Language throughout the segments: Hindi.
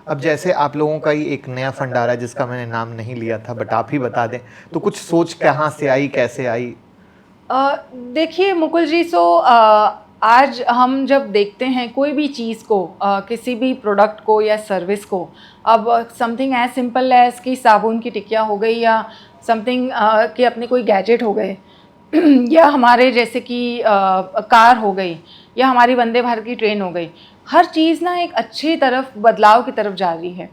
अब जैसे आप लोगों का ही एक नया फंड आ रहा है जिसका मैंने नाम नहीं लिया था, बट आप ही बता दें, तो कुछ सोच कहाँ से आई, कैसे आई? देखिए मुकुल जी, आज हम जब देखते हैं कोई भी चीज़ को, किसी भी प्रोडक्ट को या सर्विस को, अब समथिंग एज सिंपल एज कि साबुन की टिकिया हो गई, या समथिंग कि अपने कोई गैजेट हो गए या हमारे जैसे कि कार हो गई, या हमारी वंदे भारत की ट्रेन हो गई, हर चीज़ ना एक अच्छी तरफ, बदलाव की तरफ जा रही है।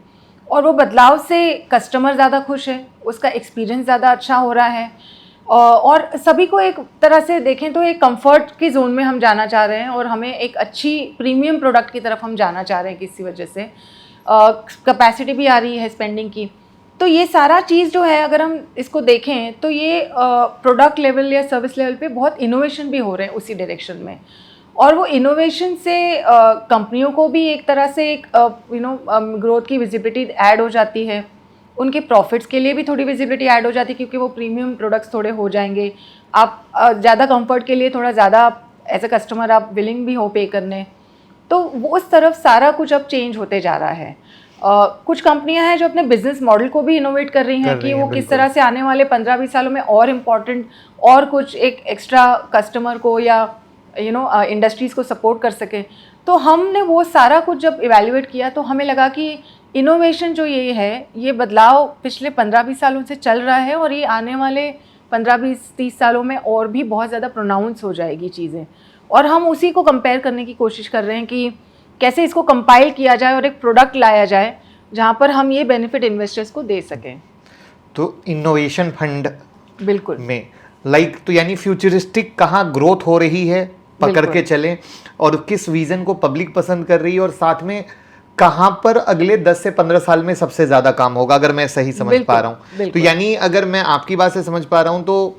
और वो बदलाव से कस्टमर ज़्यादा खुश है, उसका एक्सपीरियंस ज़्यादा अच्छा हो रहा है, और सभी को एक तरह से देखें तो एक कंफर्ट की जोन में हम जाना चाह रहे हैं, और हमें एक अच्छी प्रीमियम प्रोडक्ट की तरफ हम जाना चाह रहे हैं। किसी वजह से कैपेसिटी भी आ रही है स्पेंडिंग की। तो ये सारा चीज़ जो है, अगर हम इसको देखें तो ये प्रोडक्ट लेवल या सर्विस लेवल पे बहुत इनोवेशन भी हो रहे हैं उसी डायरेक्शन में। और वो इनोवेशन से कंपनियों को भी एक तरह से एक ग्रोथ की विजिबिलिटी ऐड हो जाती है, उनके प्रॉफिट्स के लिए भी थोड़ी विजिबिलिटी ऐड हो जाती है, क्योंकि वो प्रीमियम प्रोडक्ट्स थोड़े हो जाएंगे। आप ज़्यादा कंफर्ट के लिए थोड़ा ज़्यादा एज अ कस्टमर आप विलिंग भी हो पे करने। तो वो उस तरफ सारा कुछ अब चेंज होते जा रहा है। कुछ कंपनियां हैं जो अपने बिजनेस मॉडल को भी इनोवेट कर रही हैं कि वो किस तरह से आने वाले 15-20 सालों में और इम्पॉर्टेंट और कुछ एक एक्स्ट्रा कस्टमर को या इंडस्ट्रीज़ को सपोर्ट कर सके। तो हमने वो सारा कुछ जब इवेल्युएट किया तो हमें लगा कि इनोवेशन जो ये है, ये बदलाव पिछले 15-20 सालों से चल रहा है, और ये आने वाले 15-20-30 सालों में और भी बहुत ज़्यादा प्रोनाउंस हो जाएगी चीज़ें। और हम उसी को कंपेयर करने की कोशिश कर रहे हैं कि कैसे इसको कंपाइल किया जाए और एक प्रोडक्ट लाया जाए जहाँ पर हम ये बेनिफिट इन्वेस्टर्स को दे सकें। तो इनोवेशन फंड बिल्कुल में तो यानी फ्यूचरिस्टिक कहाँ ग्रोथ हो रही है, पकड़ के चलें, और किस विजन को पब्लिक पसंद कर रही है, और साथ में कहाँ पर अगले 10 से 15 साल में सबसे ज्यादा काम होगा, अगर मैं सही समझ पा रहा हूँ। तो यानी अगर मैं आपकी बात से समझ पा रहा हूँ तो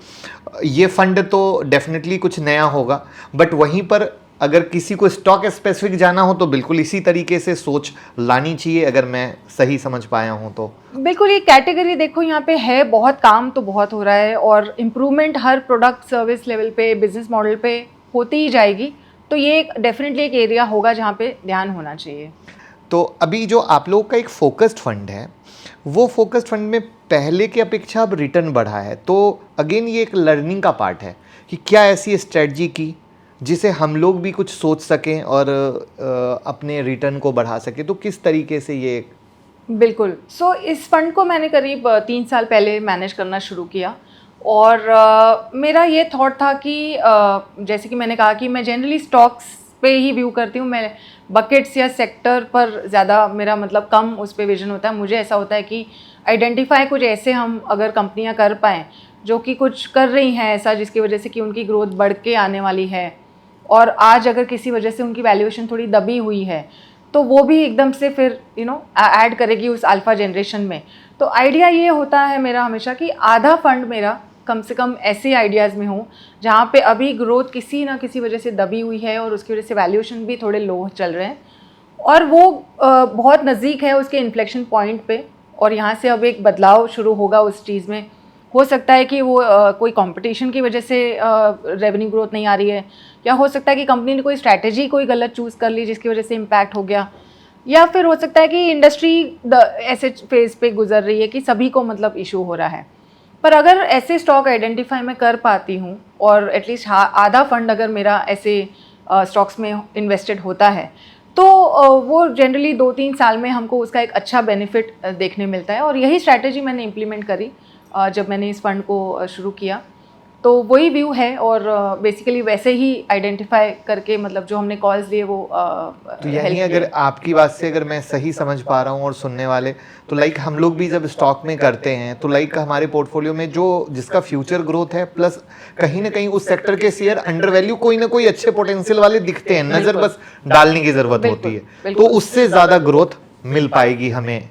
ये फंड तो डेफिनेटली कुछ नया होगा, बट वहीं पर अगर किसी को स्टॉक स्पेसिफिक जाना हो तो बिल्कुल इसी तरीके से सोच लानी चाहिए, अगर मैं सही समझ पाया हूँ तो। बिल्कुल, ये कैटेगरी देखो यहाँ पे है, बहुत काम तो बहुत हो रहा है, और इम्प्रूवमेंट हर प्रोडक्ट सर्विस लेवल पे, बिजनेस मॉडल पे होती ही जाएगी। तो ये डेफिनेटली एक एरिया होगा जहाँ पे ध्यान होना चाहिए। तो अभी जो आप लोगों का एक फोकस्ड फंड है, वो फोकस्ड फंड में पहले की अपेक्षा अब रिटर्न बढ़ा है, तो अगेन ये एक लर्निंग का पार्ट है कि क्या ऐसी स्ट्रेटजी की जिसे हम लोग भी कुछ सोच सकें और अपने रिटर्न को बढ़ा सकें, तो किस तरीके से ये? बिल्कुल। इस फंड को मैंने करीब 3 साल पहले मैनेज करना शुरू किया, और मेरा ये थॉट था कि जैसे कि मैंने कहा कि मैं जनरली स्टॉक्स पे ही व्यू करती हूँ, मैं बकेट्स या सेक्टर पर ज़्यादा मेरा मतलब कम उस पर विजन होता है। मुझे ऐसा होता है कि आइडेंटिफाई कुछ ऐसे हम अगर कंपनियाँ कर पाएँ जो कि कुछ कर रही हैं ऐसा जिसकी वजह से कि उनकी ग्रोथ बढ़ के आने वाली है, और आज अगर किसी वजह से उनकी वैल्यूएशन थोड़ी दबी हुई है तो वो भी एकदम से फिर ऐड करेगी उस अल्फा जनरेशन में। तो आइडिया ये होता है मेरा हमेशा कि आधा फंड मेरा कम से कम ऐसे आइडियाज़ में हो जहाँ पे अभी ग्रोथ किसी ना किसी वजह से दबी हुई है और उसकी वजह से वैल्यूएशन भी थोड़े लो चल रहे हैं, और वो बहुत नज़दीक है उसके इन्फ्लेक्शन पॉइंट पे, और यहाँ से अब एक बदलाव शुरू होगा उस चीज़ में। हो सकता है कि वो कोई कंपटीशन की वजह से रेवेन्यू ग्रोथ नहीं आ रही है, या हो सकता है कि कंपनी ने कोई स्ट्रैटेजी कोई गलत चूज़ कर ली जिसकी वजह से इम्पैक्ट हो गया, या फिर हो सकता है कि इंडस्ट्री ऐसे फेज पे गुजर रही है कि सभी को मतलब इशू हो रहा है। पर अगर ऐसे स्टॉक आइडेंटिफाई मैं कर पाती हूँ, और एटलीस्ट आधा फंड अगर मेरा ऐसे स्टॉक्स में इन्वेस्टेड होता है, तो वो जनरली 2-3 साल में हमको उसका एक अच्छा बेनिफिट देखने मिलता है। और यही स्ट्रैटेजी मैंने इम्प्लीमेंट करी जब मैंने इस फंड को शुरू किया। तो वही व्यू है, और बेसिकली वैसे ही आइडेंटिफाई करके मतलब जो हमने कॉल्स लिए वो तो यानी अगर आपकी बात से अगर मैं सही समझ पा रहा हूँ और सुनने वाले, तो हम लोग भी जब स्टॉक में करते हैं तो हमारे पोर्टफोलियो में जो जिसका फ्यूचर ग्रोथ है, प्लस कहीं ना कहीं उस सेक्टर के शेयर अंडर वैल्यू कोई ना कोई अच्छे पोटेंशियल वाले दिखते हैं, नजर बस डालने की जरूरत होती है, तो उससे ज्यादा ग्रोथ मिल पाएगी हमें